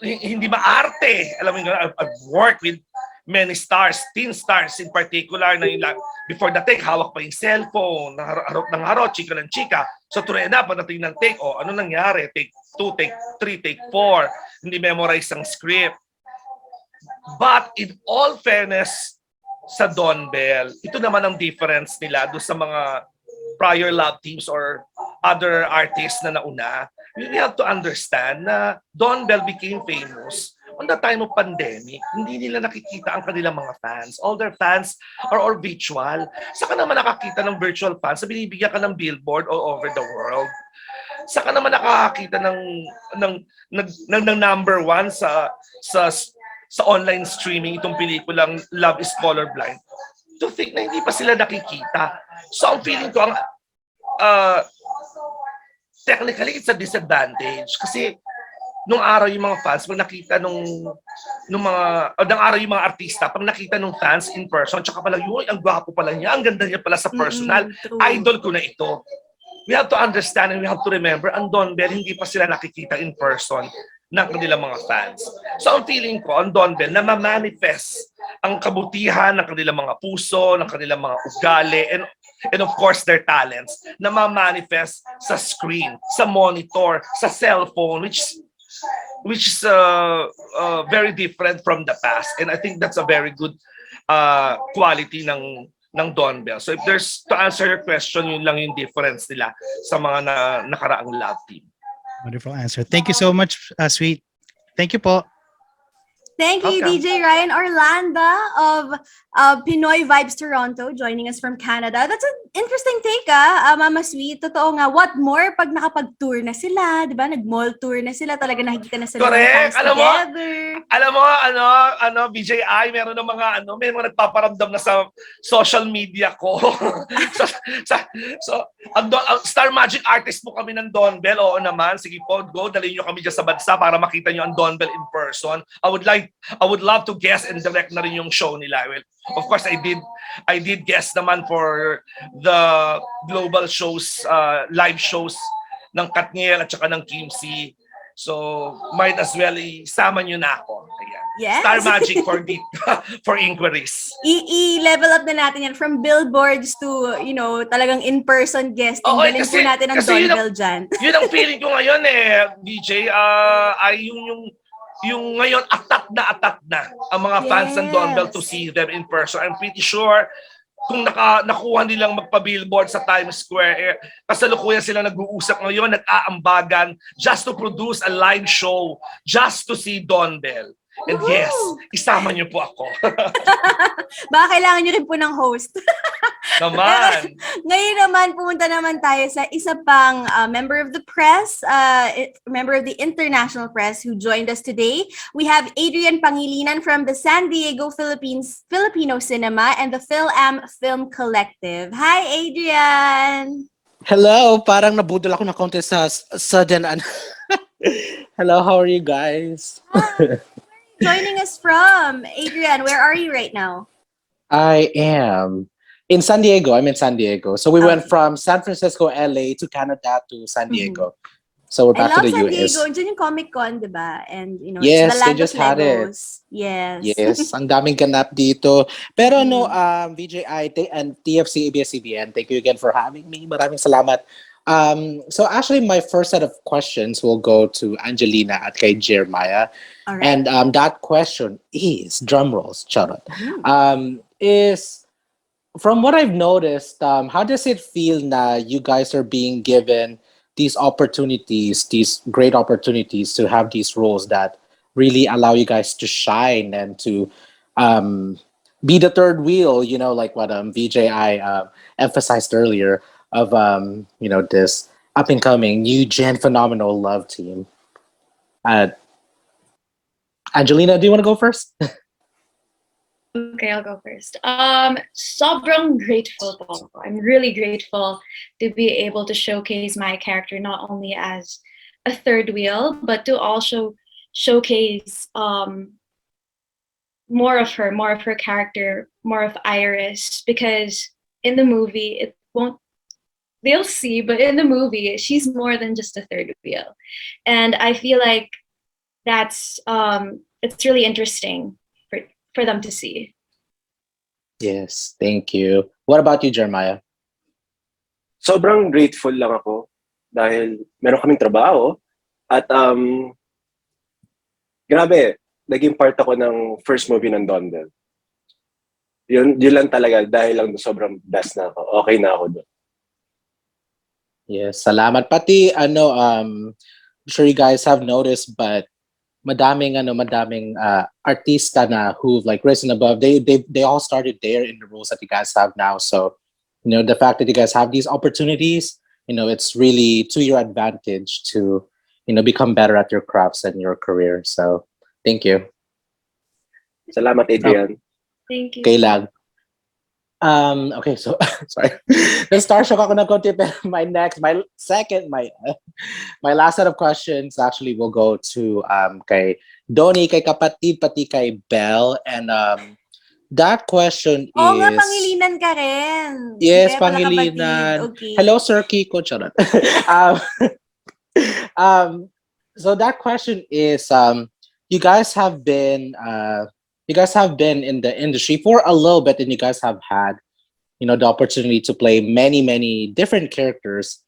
F: hindi maarte. Alam mo, I've worked with many stars, teen stars in particular, na yung before the take, hawak pa yung cellphone, harot ng harot, chika ng chika. So true enough, pagdating ng take, ano nangyari? Take 2, take 3, take 4, hindi memorize ang script. But in all fairness sa Don Bell, ito naman ang difference nila doon sa mga prior love teams or other artists na nauna. We have to understand na Don Bell became famous on the time of pandemic. Hindi nila nakikita ang kanilang mga fans. All their fans are all virtual. Saka naman nakakita ng virtual fans na binibigyan ka ng billboard all over the world. Saka naman nakakita ng number 1 sa online streaming itong pelikulang Love is Colorblind. To think na hindi pa sila nakikita. So ang feeling ko, technically it's a disadvantage kasi nung araw yung mga fans pag nakita nung araw yung mga artista pag nakita nung fans in person tsaka pala yun ang gwapo pala niya, ang ganda niya pala sa personal, idol ko na ito. We have to understand and we have to remember ang Don Bell hindi pa sila nakikita in person ng kanilang mga fans. So ang feeling ko ang Don Bell na ma-manifest ang kabutihan ng kanilang mga puso, ng kanilang mga ugali, and of course their talents na ma-manifest sa screen, sa monitor, sa cellphone, which is very different from the past. And I think that's a very good quality ng Don Bell. So if there's, to answer your question, yun lang yung difference nila sa mga nakaraang love team.
A: Wonderful answer. Thank you so much, Sweet. Thank you po.
B: Thank you,
F: Welcome.
B: DJ Ryan Orlando of Pinoy Vibes Toronto, joining us from Canada. That's an interesting take, Mama Sweet. Totoo nga, what more pag nakapag-tour na sila, di ba? Nag-mall tour na sila, talaga nakikita na sila ng
F: Correct.
B: fans together.
F: Alam mo, BJI, meron ng may mga nagpaparamdam na sa social media ko. so ang Star Magic artist po kami ng Don Bell. Oo naman, sige po, go, dalhin nyo kami dyan sa bansa para makita nyo ang Don Bell in person. I would love to guest and direct na rin yung show nila. Well, of course, I did guest naman for the global shows, live shows ng Katniel at saka ng Kim C. So, might as well isama nyo na ako. Ayan.
B: Yes.
F: Star Magic for inquiries.
B: I-level up na natin yan from billboards to, talagang in-person guesting. Galing po natin ang Don Bell dyan.
F: Yun ang feeling ko ngayon DJ, ay yung ngayon atat na ang mga fans ng Don Bell to see them in person. I'm pretty sure kung nakuha nilang magpa-billboard sa Times Square, kasalukuyan sila nag-uusap ngayon, nag-aambagan just to produce a live show, just to see Don Bell. And yes, isama niyo po ako.
B: Baka kailangan niyo rin po ng host.
F: Naman.
B: Ngayon naman, pumunta naman tayo sa isa pang member of the press, member of the international press who joined us today. We have Adrian Pangilinan from the San Diego, Philippines Filipino Cinema and the PhilAm Film Collective. Hi, Adrian!
M: Hello, parang nabudol ako ng konti sa sudden. Hello, how are you guys?
B: Joining us from Adrian, where are you right now?
M: I am in San Diego. I'm in San Diego. So we went from San Francisco, LA to Canada to San Diego. So we're back to the
B: San
M: US.
B: Diego. Diyan yung Comic-Con, diba? And, you know,
M: Yes,
B: it's the land
M: they just
B: of
M: had
B: Legos. Yes.
M: Yes, ang daming ganap dito. Pero no, VJI and TFC ABS-CBN, thank you again for having me. Maraming salamat. So actually, my first set of questions will go to Angelina at kay Jeremiah.
B: All right.
M: And that question is, drum rolls, charot, is, from what I've noticed, how does it feel na you guys are being given these opportunities, these great opportunities to have these roles that really allow you guys to shine and to be the third wheel, you know, like what VJI emphasized earlier, of this up and coming new gen phenomenal love team. Angelina, do you want to go first?
G: Okay, I'll go first. Sobrang grateful po. I'm really grateful to be able to showcase my character not only as a third wheel, but to also showcase more of her character, more of Iris, because in the movie it won't. They'll see, but in the movie, she's more than just a third wheel. And I feel like that's it's really interesting for them to see.
M: Yes, thank you. What about you, Jeremiah?
I: Sobrang grateful lang ako dahil meron kaming trabaho at grabe, naging part ako ng first movie ng Don Bell. Yun lang talaga dahil lang sobrang best na ako. Okay na ako doon.
M: Yes, salamat. Pati I'm sure you guys have noticed, but madaming artista na who've like risen above. They all started there in the roles that you guys have now. So, you know, the fact that you guys have these opportunities, you know, it's really to your advantage to, you know, become better at your crafts and your career. So, thank you.
I: Salamat, Adrian.
G: Thank you.
M: Okay lang. Okay, so sorry. Na-starstruck ako ng konti, pero my last set of questions actually will go to kay Donnie, kay kapatid, pati kay Belle, and that question is...
B: Oo nga, Pangilinan ka rin.
M: Yes,
B: Kaya pala
M: Pangilinan.
B: kapatid. Okay.
M: Hello, Sir Kiko. Charot. So that question is, you guys have been in the industry for a little bit, and you guys have had, you know, the opportunity to play many, many different characters.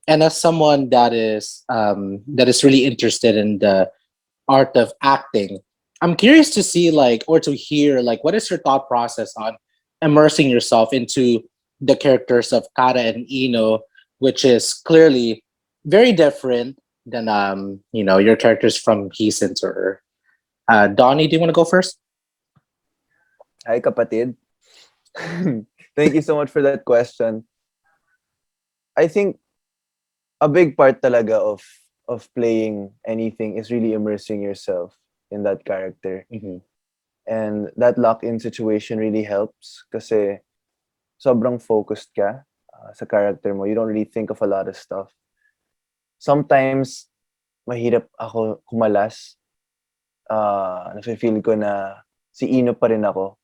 M: And as someone that is really interested in the art of acting, I'm curious to see, like, or to hear, like, what is your thought process on immersing yourself into the characters of Kara and Ino, which is clearly very different than you know, your characters from He's Into Her. Donnie, do you want to go first?
D: Hi, kapatid. Thank you so much for that question. I think a big part talaga of playing anything is really immersing yourself in that character.
M: Mm-hmm.
D: And that lock-in situation really helps kasi sobrang focused ka sa character mo. You don't really think of a lot of stuff. Sometimes, mahirap ako kumalas. Nafe-feel ko na si Ino pa rin ako.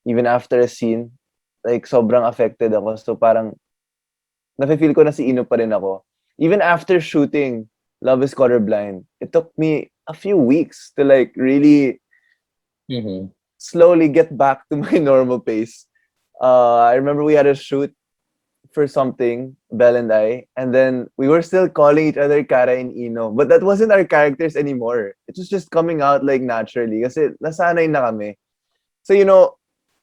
D: Even after a scene, like, sobrang affected ako. So parang, nafe-feel ko na si Ino pa rin ako. Even after shooting Love is Colorblind, it took me a few weeks to, like, really slowly get back to my normal pace. I remember we had a shoot for something, Belle and I, and then we were still calling each other Kara and Ino, but that wasn't our characters anymore. It was just coming out, like, naturally kasi nasanay na kami. So, you know,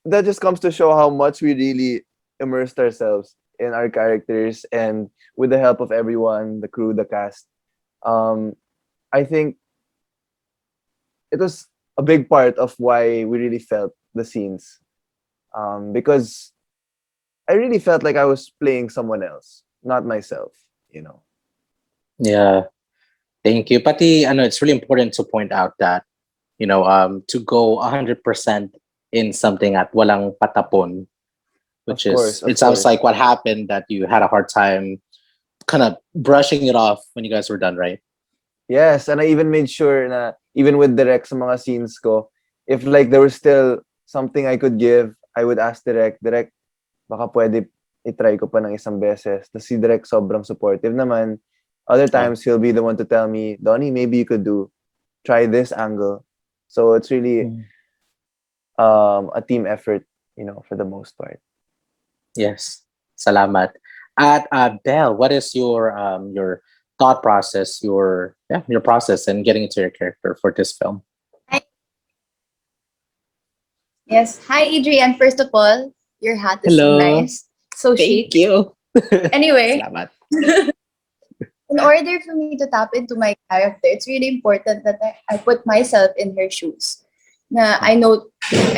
D: that just comes to show how much we really immersed ourselves in our characters, and with the help of everyone, the crew, the cast. I think it was a big part of why we really felt the scenes. Because I really felt like I was playing someone else, not myself, you know.
M: Yeah. Thank you. Pati, ano, it's really important to point out that, to go 100% in something at walang patapon, which
D: Of course,
M: it
D: of
M: sounds
D: course.
M: like what happened, that you had a hard time kind of brushing it off when you guys were done, right?
D: Yes, and I even made sure na even with Direk sa mga scenes ko, if like there was still something I could give, I would ask Direk, baka pwede itry ko pa ng isang beses. Tapos si Direk sobrang supportive naman. Other times, he'll be the one to tell me, Donnie, maybe you could try this angle. So it's really a team effort, for the most part.
M: Yes. Salamat. At Belle, what is your thought process, your process in getting into your character for this film?
C: Yes. Hi, Adrian. First of all, your hat is so
M: Hello.
C: nice. So
M: Thank
C: chic.
M: you.
C: Anyway,
M: Salamat.
C: in order for me to tap into my character, it's really important that I put myself in her shoes. Na I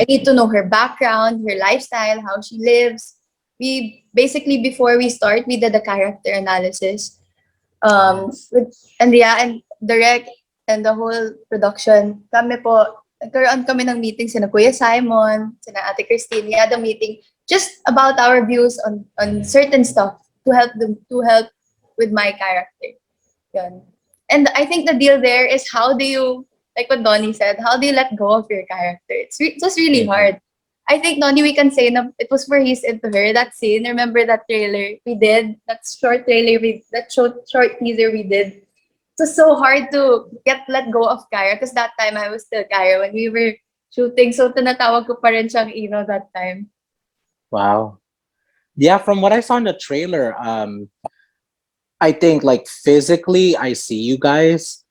C: need to know her background, her lifestyle, how she lives. We basically, before we start, we did a character analysis. And Direct and the whole production, nagkaroon kami ng meeting sina Kuya Simon, sina Ate Christine. We had a meeting just about our views on certain stuff to help with my character. Yun. And I think the deal there is, how do you, like what Donnie said, how do you let go of your character? It's just really hard. I think, Donnie, we can say na it was for his into her, that scene. Remember that trailer we did? That short teaser we did? It was so hard to let go of Kyra, because that time I was still Kyra when we were shooting. So tinatawag ko pa rin siyang Ino that time.
M: Wow. Yeah, from what I saw in the trailer, I think like physically I see you guys.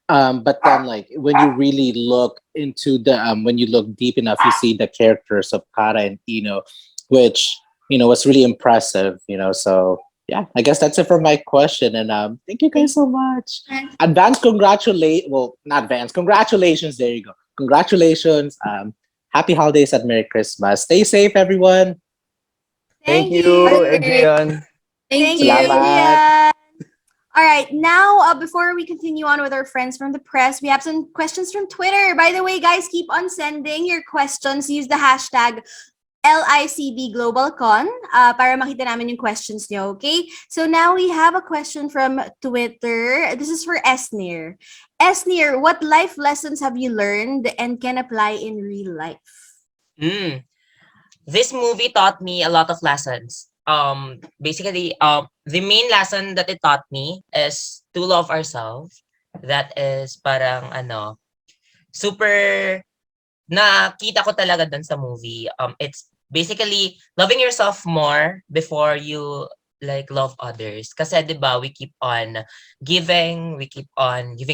M: But then like when you really look into when you look deep enough, you see the characters of Kara and Ino, which, was really impressive, so yeah, I guess that's it for my question. And thank you guys so much. Congratulations. There you go. Congratulations. Happy holidays and Merry Christmas. Stay safe, everyone.
D: Thank you, Adrian.
B: Thank you,
M: Salamat.
B: Adrian. All right, now before we continue on with our friends from the press, we have some questions from Twitter. By the way, guys, keep on sending your questions. Use the hashtag LICBGlobalCon para makita namin yung questions niyo, okay? So now we have a question from Twitter. This is for Esnir. Esnir, what life lessons have you learned and can apply in real life?
H: This movie taught me a lot of lessons. Basically, the main lesson that it taught me is to love ourselves. That is parang super nakita ko talaga dun sa movie. It's basically loving yourself more before you like love others. Kasi 'di ba, we keep on giving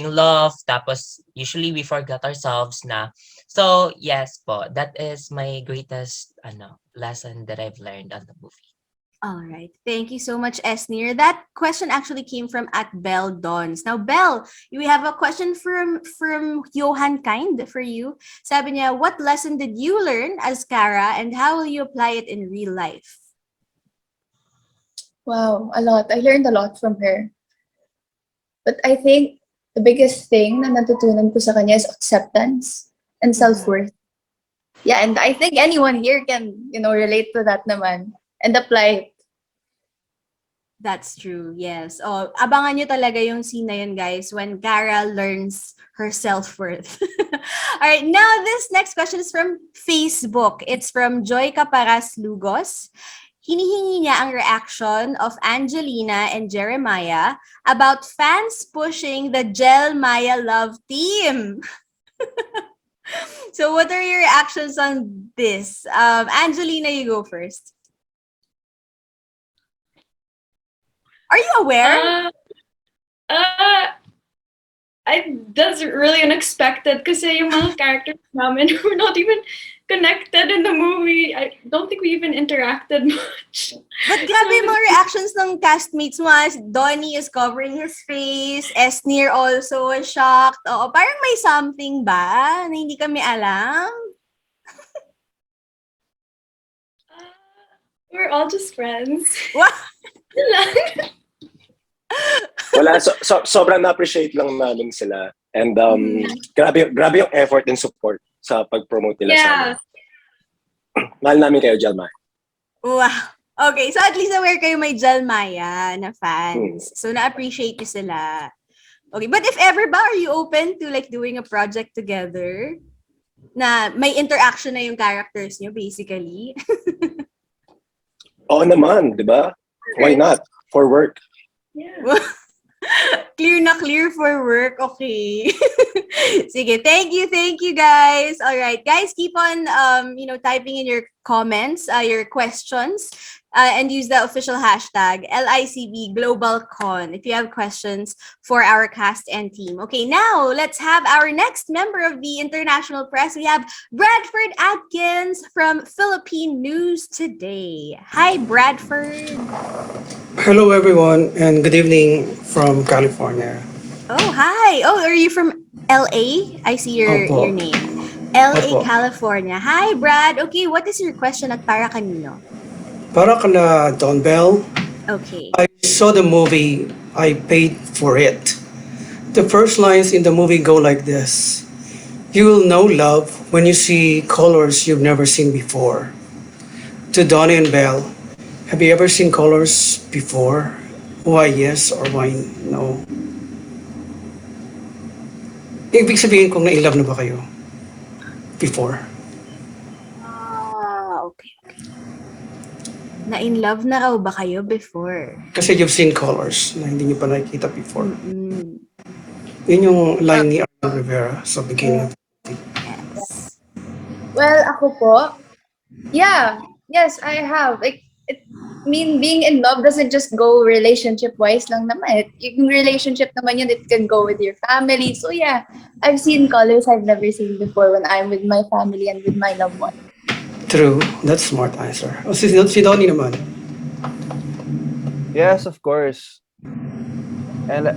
H: love, tapos usually we forget ourselves na. So, yes po, that is my greatest lesson that I've learned on the movie.
B: All right. Thank you so much, Esnir. That question actually came from @Belle Dons. Now, Belle, we have a question from Johan Kind for you. Sabi niya, what lesson did you learn as Kara and how will you apply it in real life?
C: Wow, a lot. I learned a lot from her. But I think the biggest thing na natutunan ko sa kanya is acceptance and self-worth. Yeah, and I think anyone here can, relate to that naman and apply it.
B: That's true, yes. Oh, abangan nyo talaga yung scene na yun, guys, when Kara learns her self-worth. All right, now this next question is from Facebook. It's from Joy Caparas Lugos. Hinihingi niya ang reaction of Angelina and Jeremiah about fans pushing the Jel Maya love team. So what are your reactions on this? Angelina, you go first. Are you aware?
G: That's really unexpected kasi yung mga characters namin were not even connected in the movie. I don't think we even interacted much.
B: But grabe yung mga reactions ng castmates mo. Donnie is covering his face. Esnir also was shocked. Oo, parang may something ba na hindi kami alam?
G: We're all just friends.
B: What?
I: Wala, sobrang na-appreciate lang namin sila. And grabe yung effort and support sa pag-promote nila sa amin. Mahal namin kayo, Jalma.
B: Wow. Okay, so at least aware kayo may Jalmaya na fans. So na-appreciate nyo sila. Okay, but if ever ba, are you open to like doing a project together? Na may interaction na yung characters nyo, basically?
I: Oo naman, di ba? Why not? For work.
G: Yeah.
B: Clear na clear for work. Okay. Sige, thank you guys. All right, guys, keep on typing in your comments, your questions, and use the official hashtag LICB Global Con if you have questions for our cast and team. Okay, now let's have our next member of the international press. We have Bradford Atkins from Philippine News Today. Hi, Bradford.
N: Hello, everyone, and good evening from California.
B: Oh, hi. Oh, are you from LA? I see your name. LA,
N: Opo.
B: California. Hi, Brad. Okay, what is your question at para kanino?
N: Para kana Don Belle,
B: Okay.
N: I saw the movie, I paid for it. The first lines in the movie go like this: "You will know love when you see colors you've never seen before." To Donnie and Belle, have you ever seen colors before? Why yes or why no? Ibig sabihin kung na-in love na ba kayo before?
B: Okay. Na-in love na raw ba kayo before?
N: Kasi you've seen colors na hindi niyo pa nakikita before.
B: Mm.
N: Yun yung line ni Arnold Rivera sa beginning.
B: Yes.
C: Well, ako po, yes, I have. Like, being in love doesn't just go relationship-wise lang naman. Yung relationship naman yun, it can go with your family. So yeah, I've seen colors I've never seen before when I'm with my family and with my loved one.
N: True. That's smart answer. O, si Donnie naman.
D: Yes, of course.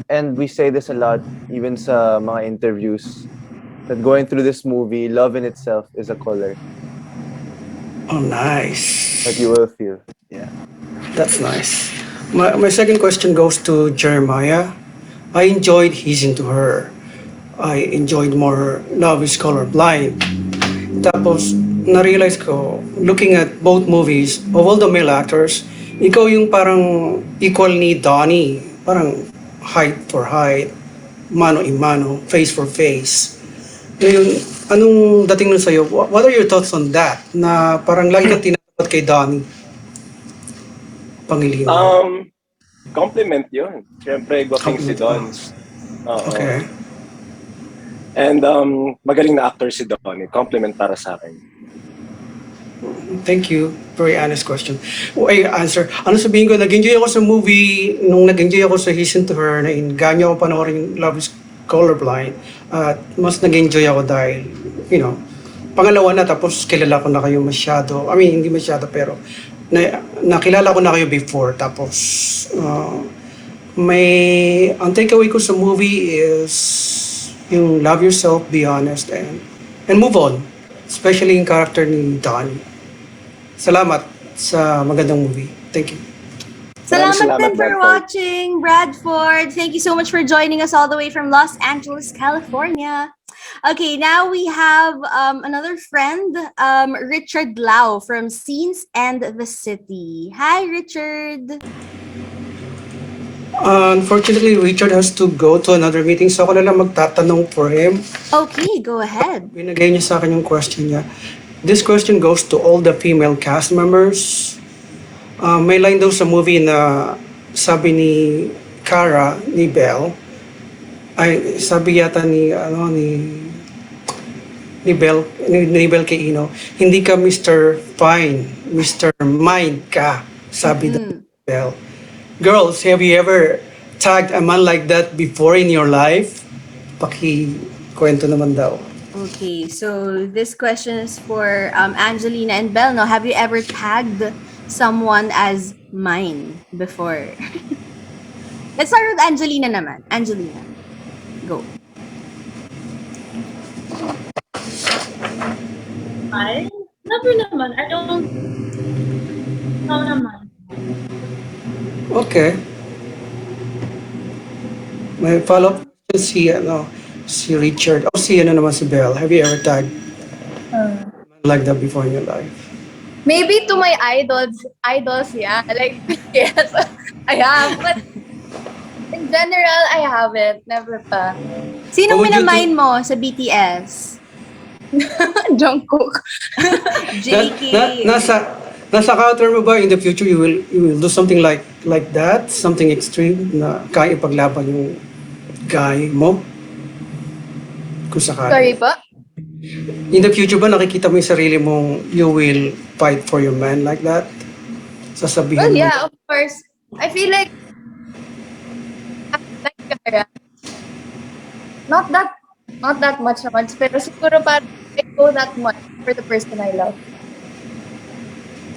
D: And we say this a lot, even sa mga interviews, that going through this movie, love in itself is a color
N: Oh, nice.
D: that you will feel. Yeah.
N: That's nice. My second question goes to Jeremiah. I enjoyed hissing to her. I enjoyed more Love is Colorblind. Tapos, na-realize ko, looking at both movies, of all the male actors, ikaw yung parang equal ni Donnie. Parang height for height, mano in mano, face for face. Ngayon, anong dating nun sa'yo? What are your thoughts on that? Na parang lagi kang tinatapat kay Donnie Pangilinan.
I: Compliment yun. Siyempre, guwaping si Dons. Oo.
N: Okay.
I: And magaling na actor si Donnie. Compliment para sa akin.
N: Thank you. Very honest question. Ay, answer. Ano sabihin ko, nag-enjoy ako sa movie, nung nag-enjoy ako sa Listen to Her, na-inganyo ako panoorin Love is Colorblind. At mas nag-enjoy ako dahil, pangalawa na, tapos kilala ko na kayo masyado. I mean, hindi masyado, pero nakilala ko na kayo before. Tapos, ang takeaway ko sa movie is yung love yourself, be honest, and move on. Especially yung character ni Don. Salamat sa magandang movie. Thank you.
B: Salamat din for watching, Bradford. Thank you so much for joining us all the way from Los Angeles, California. Okay, now we have another friend, Richard Lau from Scenes and the City. Hi, Richard.
N: Unfortunately, Richard has to go to another meeting, so ako na lang magtatanong for him.
B: Okay, go ahead.
N: Binigay niya sa akin yung question niya. This question goes to all the female cast members. May line daw sa movie na sabi ni Cara, ni Belle, ay sabi yata ni Belle kay Ino, hindi ka Mr. Fine, Mr. Mind ka, sabi daw ni Belle. Girls, have you ever tagged a man like that before in your life? Kwento naman daw.
B: Okay, so this question is for Angelina and Belle. No, have you ever tagged someone as mine before? Let's start with Angelina naman. Angelina, go.
G: I never naman. I don't know naman.
N: Okay. May follow-up question si Richard. Si naman si Belle. Have you ever tagged like that before in your life?
C: Maybe to my idols, yeah. Like, yes, I have. But in general, I haven't. Never pa.
B: Sinong
N: What would you
B: minamine mo sa BTS?
C: Jungkook.
B: JK.
N: Nasa counter mo ba in the future you will do something like that, something extreme na kaya ipaglaban yung guy mo? Kung sakali.
C: Sorry po?
N: In the future ba nakikita mo yung sarili mong you will fight for your man like that? Sasabihin
C: Well,
N: mo.
C: yeah, of course. I feel like Kara, not that much naman, pero siguro parang I go that much for the person I love.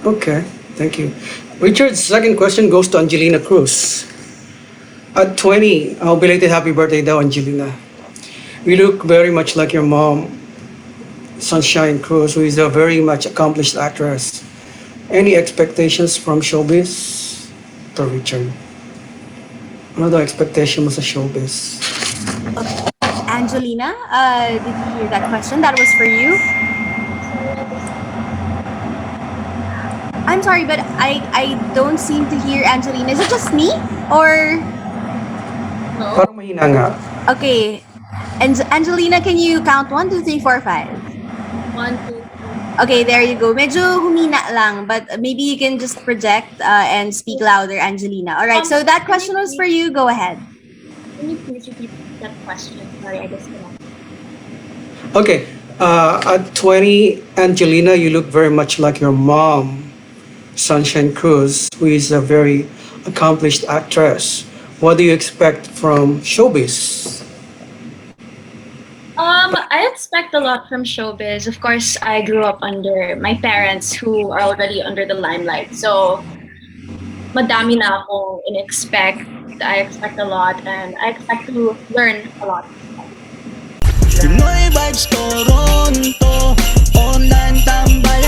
N: Okay, thank you. Richard's second question goes to Angelina Cruz. At 20, belated happy birthday daw, Angelina. You look very much like your mom, Sunshine Cruz, who is a very much accomplished actress. Any expectations from showbiz? To Richard. Ano daw expectation mo sa showbiz?
B: Angelina, did you hear that question? That was for you. I'm sorry, but I don't seem to hear Angelina. Is it just me? Or...
N: Parang mahina nga.
B: Okay. And Angelina, can you count 1, 2, 3, 4, 5?
G: 1, 2, 3.
B: Okay, there you go. Medyo humina lang, but maybe you can just project and speak louder, Angelina. All right, so that question was for you. Go ahead.
G: Can you please repeat that question? Sorry, I disconnected.
N: Okay, at 20, Angelina, you look very much like your mom, Sunshine Cruz, who is a very accomplished actress. What do you expect from showbiz?
G: I expect a lot from showbiz. Of course, I grew up under my parents who are already under the limelight. So, madami na akong in-expect. I expect a lot and I expect to learn a lot.
O: Pinoy Vibes Toronto, online tambay